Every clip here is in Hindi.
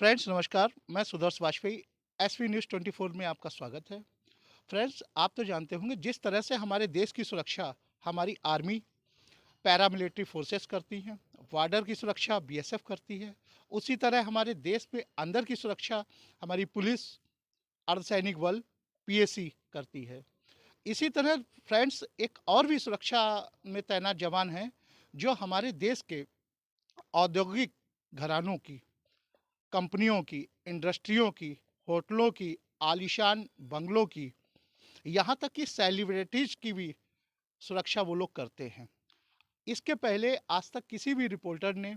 फ्रेंड्स नमस्कार, मैं सुदर्श वाजपेयी एसवी न्यूज़ 24 में आपका स्वागत है। फ्रेंड्स आप तो जानते होंगे जिस तरह से हमारे देश की सुरक्षा हमारी आर्मी, पैरामिलिट्री फोर्सेस करती हैं, बॉर्डर की सुरक्षा बीएसएफ करती है, उसी तरह हमारे देश में अंदर की सुरक्षा हमारी पुलिस, अर्धसैनिक बल, पीएसी करती है। इसी तरह फ्रेंड्स एक और भी सुरक्षा में तैनात जवान हैं, जो हमारे देश के औद्योगिक घरानों की, कंपनियों की, इंडस्ट्रियों की, होटलों की, आलीशान बंगलों की, यहाँ तक कि सेलिब्रिटीज़ की भी सुरक्षा वो लोग करते हैं। इसके पहले आज तक किसी भी रिपोर्टर ने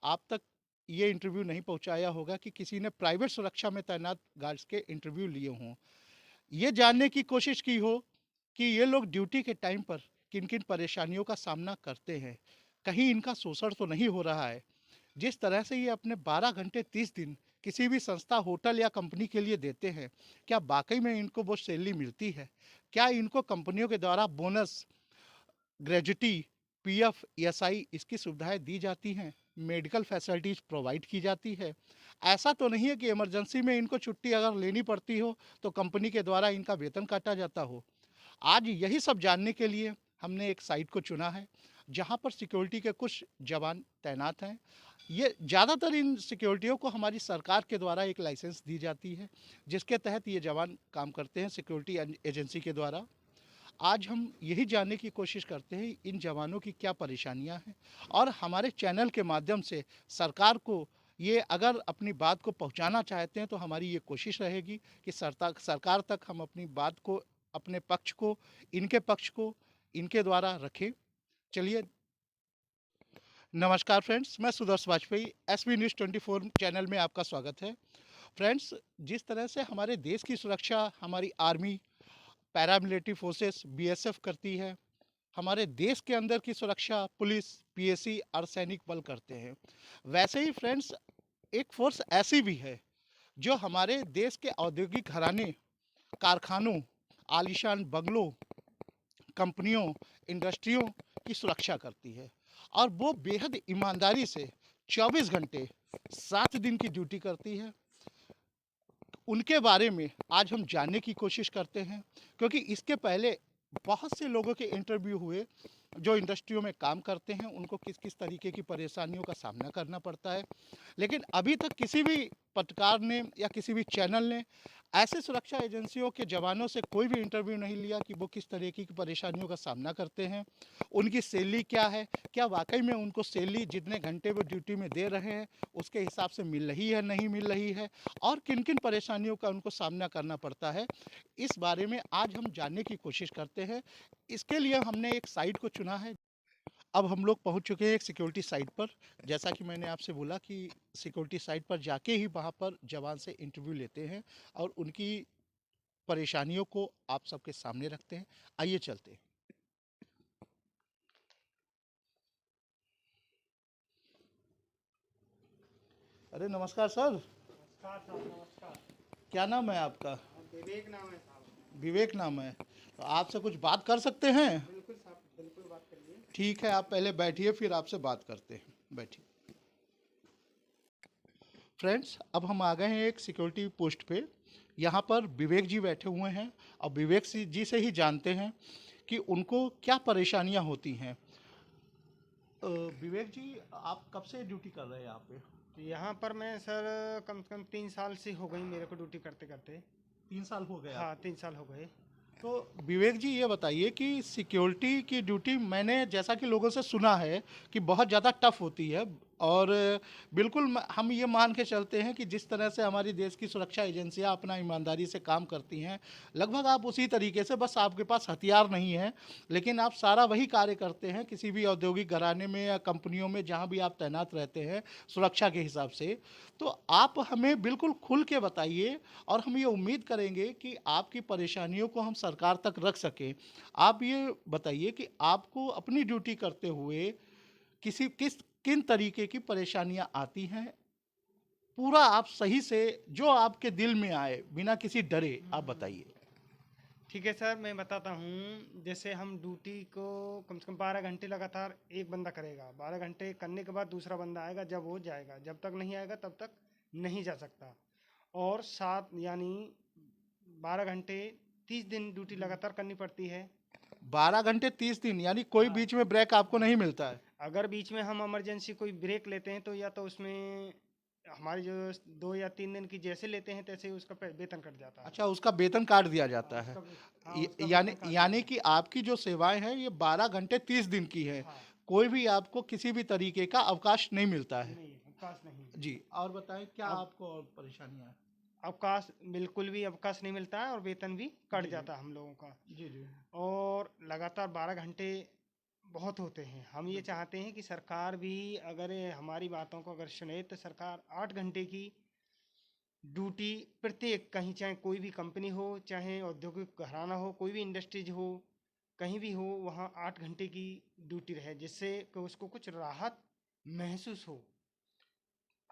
आप तक ये इंटरव्यू नहीं पहुँचाया होगा कि किसी ने प्राइवेट सुरक्षा में तैनात गार्ड्स के इंटरव्यू लिए हों। ये जानने की कोशिश की हो कि ये लोग ड्यूटी के टाइम पर किन-किन परेशानियों का सामना करते हैं। कहीं इनका शोषण तो नहीं हो रहा है। जिस तरह से ये अपने 12 घंटे 30 दिन किसी भी संस्था, होटल या कंपनी के लिए देते हैं, क्या वाक़ई में इनको वो सैलरी मिलती है? क्या इनको कंपनियों के द्वारा बोनस, ग्रेच्युटी, पीएफ, ईएसआई इसकी सुविधाएँ दी जाती हैं? मेडिकल फैसिलिटीज़ प्रोवाइड की जाती है? ऐसा तो नहीं है कि इमरजेंसी में इनको छुट्टी अगर लेनी पड़ती हो, तो कंपनी के द्वारा इनका वेतन काटा जाता हो? आज यही सब जानने के लिए हमने एक साइट को चुना है, जहाँ पर सिक्योरिटी के कुछ जवान तैनात हैं। ये ज़्यादातर इन सिक्योरिटियों को हमारी सरकार के द्वारा एक लाइसेंस दी जाती है, जिसके तहत ये जवान काम करते हैं सिक्योरिटी एजेंसी के द्वारा। आज हम यही जानने की कोशिश करते हैं इन जवानों की क्या परेशानियां हैं और हमारे चैनल के माध्यम से सरकार को ये अगर अपनी बात को पहुंचाना चाहते हैं तो हमारी ये कोशिश रहेगी कि सरकार तक हम अपनी बात को, अपने पक्ष को, इनके पक्ष को इनके द्वारा रखें। चलिए, नमस्कार फ्रेंड्स, मैं Sudarsh Vajpayee SB news 24 channel में आपका स्वागत है। फ्रेंड्स, जिस तरह से हमारे देश की सुरक्षा हमारी आर्मी, पैरामिलिट्री फोर्सेस बीएसएफ करती है, हमारे देश के अंदर की सुरक्षा पुलिस, पीएसी, अर्धसैनिक बल करते हैं। वैसे ही फ्रेंड्स एक फोर्स ऐसी भी है जो हमारे देश के औद्योगिक घराने, कारखानों, आलीशान बंगलों, कंपनियों, इंडस्ट्रियों की सुरक्षा करती है और वो बेहद ईमानदारी से 24 घंटे 7 दिन की ड्यूटी करती है। उनके बारे में आज हम जानने की कोशिश करते हैं, क्योंकि इसके पहले बहुत से लोगों के इंटरव्यू हुए जो इंडस्ट्रियों में काम करते हैं, उनको किस किस तरीके की परेशानियों का सामना करना पड़ता है। लेकिन अभी तक किसी भी पत्रकार ने या किसी भी चैनल ने ऐसे सुरक्षा एजेंसियों के जवानों से कोई भी इंटरव्यू नहीं लिया कि वो किस तरीके की परेशानियों का सामना करते हैं, उनकी सैलरी क्या है, क्या वाकई में उनको सैलरी जितने घंटे वो ड्यूटी में दे रहे हैं उसके हिसाब से मिल रही है, नहीं मिल रही है, और किन किन परेशानियों का उनको सामना करना पड़ता है। इस बारे में आज हम जानने की कोशिश करते हैं। इसके लिए हमने एक साइट को चुना है। अब हम लोग पहुंच चुके हैं एक सिक्योरिटी साइट पर। जैसा कि मैंने आपसे बोला कि सिक्योरिटी साइट पर जाके ही वहाँ पर जवान से इंटरव्यू लेते हैं और उनकी परेशानियों को आप सबके सामने रखते हैं। आइए चलते हैं। अरे नमस्कार सर। नमस्कार साहब, नमस्कार। क्या नाम है आपका? विवेक नाम है साहब। विवेक नाम है। तो आपसे कुछ बात कर सकते हैं? बिल्कुल साहब, बिल्कुल बात करिए। ठीक है, आप पहले बैठिए, फिर आपसे बात करते हैं। बैठिए। फ्रेंड्स, अब हम आ गए हैं एक सिक्योरिटी पोस्ट पे। यहाँ पर विवेक जी बैठे हुए हैं और विवेक जी से ही जानते हैं कि उनको क्या परेशानियाँ होती हैं। विवेक जी, आप कब से ड्यूटी कर रहे हैं यहाँ पे? तो यहाँ पर मैं सर कम से कम 3 साल से हो गई मेरे को ड्यूटी करते करते। 3 साल हो गए हाँ, आपको? 3 साल हो गए। तो विवेक जी ये बताइए कि सिक्योरिटी की ड्यूटी मैंने जैसा कि लोगों से सुना है कि बहुत ज़्यादा टफ होती है, और बिल्कुल हम ये मान के चलते हैं कि जिस तरह से हमारी देश की सुरक्षा एजेंसियां अपना ईमानदारी से काम करती हैं, लगभग आप उसी तरीके से, बस आपके पास हथियार नहीं है, लेकिन आप सारा वही कार्य करते हैं किसी भी औद्योगिक घराने में या कंपनियों में जहाँ भी आप तैनात रहते हैं सुरक्षा के हिसाब से। तो आप हमें बिल्कुल खुल के बताइए और हम ये उम्मीद करेंगे कि आपकी परेशानियों को हम सरकार तक रख सकें। आप ये बताइए कि आपको अपनी ड्यूटी करते हुए किन तरीके की परेशानियाँ आती हैं? पूरा आप सही से जो आपके दिल में आए, बिना किसी डरे आप बताइए। ठीक है सर, मैं बताता हूँ। जैसे हम ड्यूटी को कम से कम 12 घंटे लगातार एक बंदा करेगा। 12 घंटे करने के बाद दूसरा बंदा आएगा, जब वो जाएगा, जब तक नहीं आएगा तब तक नहीं जा सकता। और 7 यानी 12 घंटे 30 दिन ड्यूटी लगातार करनी पड़ती है। 12 घंटे 30 दिन, यानी कोई हाँ, बीच में ब्रेक आपको नहीं मिलता है। अगर बीच में हम इमरजेंसी कोई ब्रेक लेते हैं तो या तो उसमें हमारी जो 2 या 3 दिन की जैसे लेते हैं तैसे ही उसका वेतन कट जाता है। अच्छा, उसका वेतन काट दिया हाँ जाता है। उसका हाँ उसका यानी वेतन काट यानी जाता है। कि आपकी जो सेवाएं हैं ये 12 घंटे 30 दिन की है। हाँ कोई भी आपको किसी भी तरीके का अवकाश नहीं मिलता है। नहीं अवकाश नहीं। जी, और बताएं क्या अब आपको और परेशानियां हैं? अवकाश बिल्कुल भी अवकाश नहीं मिलता है और वेतन भी कट जी जी। जाता है हम लोगों का। जी जी। और लगातार 12 घंटे बहुत होते हैं। हम ये बिल्कुल। चाहते हैं कि सरकार भी अगर ये हमारी बातों को अगर सुने तो सरकार 8 घंटे की ड्यूटी प्रत्येक कहीं चाहे कोई भी कंपनी हो, चाहे औद्योगिक घराना हो, कोई भी इंडस्ट्रीज हो, कहीं भी हो, वहाँ 8 घंटे की ड्यूटी रहे जिससे कि उसको कुछ राहत महसूस हो।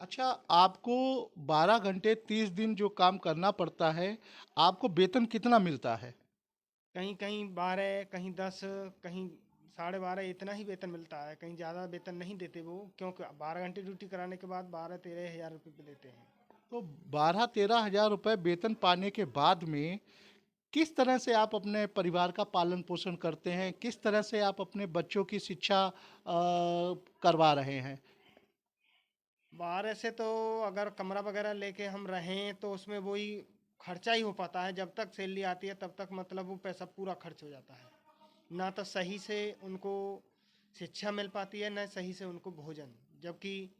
अच्छा, आपको 12 घंटे 30 दिन जो काम करना पड़ता है, आपको वेतन कितना मिलता है? कहीं कहीं 12, कहीं 10, कहीं 12.5 इतना ही वेतन मिलता है। कहीं ज़्यादा वेतन नहीं देते वो, क्योंकि 12 घंटे ड्यूटी कराने के बाद 12-13 हज़ार रुपये देते हैं। तो 12-13 हजार रुपए वेतन पाने के बाद में किस तरह से आप अपने परिवार का पालन पोषण करते हैं? किस तरह से आप अपने बच्चों की शिक्षा करवा रहे हैं? बाहर ऐसे तो अगर कमरा वगैरह लेके हम रहें तो उसमें वही खर्चा ही हो पाता है। जब तक सैलरी आती है तब तक मतलब वो पैसा पूरा खर्च हो जाता है। ना तो सही से उनको शिक्षा मिल पाती है, ना सही से उनको भोजन। जबकि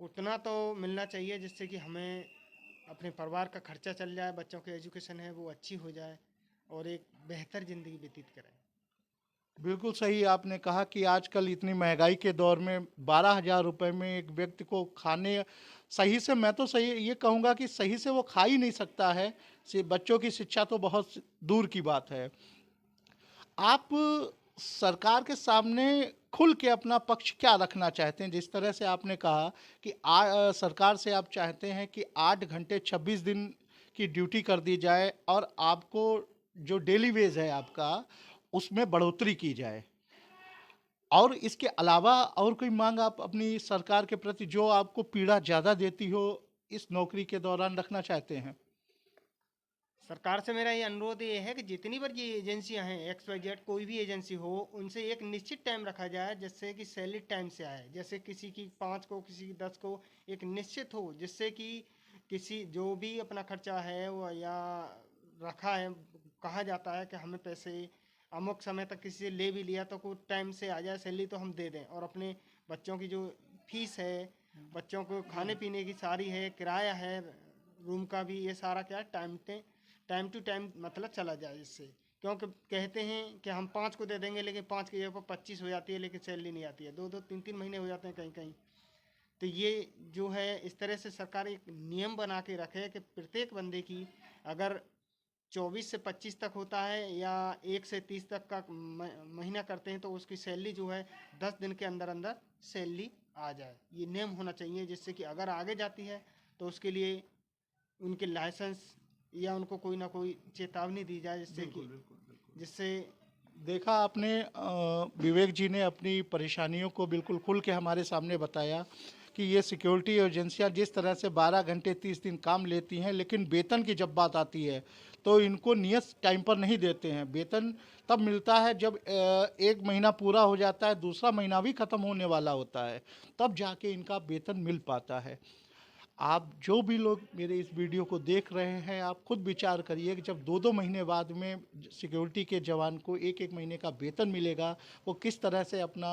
उतना तो मिलना चाहिए जिससे कि हमें अपने परिवार का खर्चा चल जाए, बच्चों की एजुकेशन है वो अच्छी हो जाए और एक बेहतर ज़िंदगी व्यतीत करें। बिल्कुल सही आपने कहा कि आजकल इतनी महँगाई के दौर में 12,000 रुपए में एक व्यक्ति को खाने सही से, मैं तो सही ये कहूँगा कि सही से वो खा ही नहीं सकता है। बच्चों की शिक्षा तो बहुत दूर की बात है। आप सरकार के सामने खुल के अपना पक्ष क्या रखना चाहते हैं? जिस तरह से आपने कहा कि सरकार से आप चाहते हैं कि 8 घंटे 26 दिन की ड्यूटी कर दी जाए और आपको जो डेली वेज है आपका, उसमें बढ़ोतरी की जाए। और इसके अलावा और कोई माँग आप अपनी सरकार के प्रति जो आपको पीड़ा ज़्यादा देती हो, इस नौकरी के दौरान रखना चाहते हैं? सरकार से मेरा ये अनुरोध ये है कि जितनी बार ये एजेंसियां हैं एक्स वाई जेड कोई भी एजेंसी हो, उनसे एक निश्चित टाइम रखा जाए जिससे कि सैलरी टाइम से आए। जैसे किसी की 5 को, किसी की 10 को, एक निश्चित हो जिससे कि किसी जो भी अपना खर्चा है वो या रखा है, कहा जाता है कि हमें पैसे अमुक समय तक किसी से ले भी लिया तो कुछ टाइम से आ जाए सैलरी तो हम दे दें। और अपने बच्चों की जो फीस है, बच्चों को खाने पीने की सारी है, किराया है रूम का भी, ये सारा क्या है टाइम टू टाइम मतलब चला जाए इससे। क्योंकि कहते हैं कि हम 5 को दे देंगे लेकिन 5 की जगह पर 25 हो जाती है लेकिन सैलरी नहीं आती है, 2-2 3-3 महीने हो जाते हैं कहीं कहीं। तो ये जो है इस तरह से सरकार एक नियम बना के रखे कि प्रत्येक बंदे की अगर 24 से 25 तक होता है या 1 से 30 तक का महीना करते हैं तो उसकी सैलरी जो है 10 दिन के अंदर अंदर सैलरी आ जाए। ये नियम होना चाहिए जिससे कि अगर आगे जाती है तो उसके लिए उनके लाइसेंस या उनको कोई ना कोई चेतावनी दी जाए जिससे कि जिससे देखा आपने, विवेक जी ने अपनी परेशानियों को बिल्कुल खुल के हमारे सामने बताया कि ये सिक्योरिटी एजेंसियां जिस तरह से 12 घंटे 30 दिन काम लेती हैं, लेकिन वेतन की जब बात आती है तो इनको नियत टाइम पर नहीं देते हैं। वेतन तब मिलता है जब एक महीना पूरा हो जाता है, दूसरा महीना भी ख़त्म होने वाला होता है, तब जाके इनका वेतन मिल पाता है। आप जो भी लोग मेरे इस वीडियो को देख रहे हैं, आप खुद विचार करिए कि जब 2-2 महीने बाद में सिक्योरिटी के जवान को 1-1 महीने का वेतन मिलेगा, वो किस तरह से अपना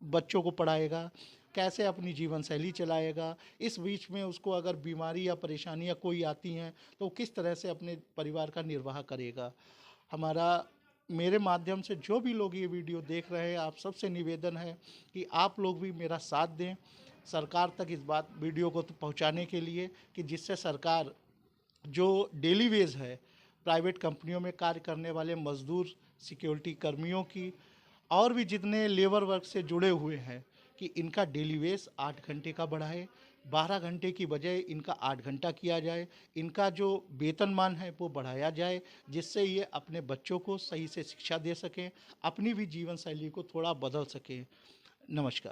बच्चों को पढ़ाएगा, कैसे अपनी जीवन शैली चलाएगा। इस बीच में उसको अगर बीमारी या परेशानियाँ कोई आती हैं, तो वो किस तरह से अपने परिवार का निर्वाह करेगा। हमारा मेरे माध्यम से जो भी लोग ये वीडियो देख रहे हैं, आप सबसे निवेदन है कि आप लोग भी मेरा साथ दें सरकार तक इस बात वीडियो को तो पहुंचाने के लिए, कि जिससे सरकार जो डेली वेज है प्राइवेट कंपनियों में कार्य करने वाले मजदूर, सिक्योरिटी कर्मियों की और भी जितने लेबर वर्क से जुड़े हुए हैं, कि इनका डेली वेज 8 घंटे का बढ़ाए, 12 घंटे की बजाय इनका 8 घंटा किया जाए, इनका जो वेतनमान है वो बढ़ाया जाए, जिससे ये अपने बच्चों को सही से शिक्षा दे सकें, अपनी भी जीवन शैली को थोड़ा बदल सकें। नमस्कार।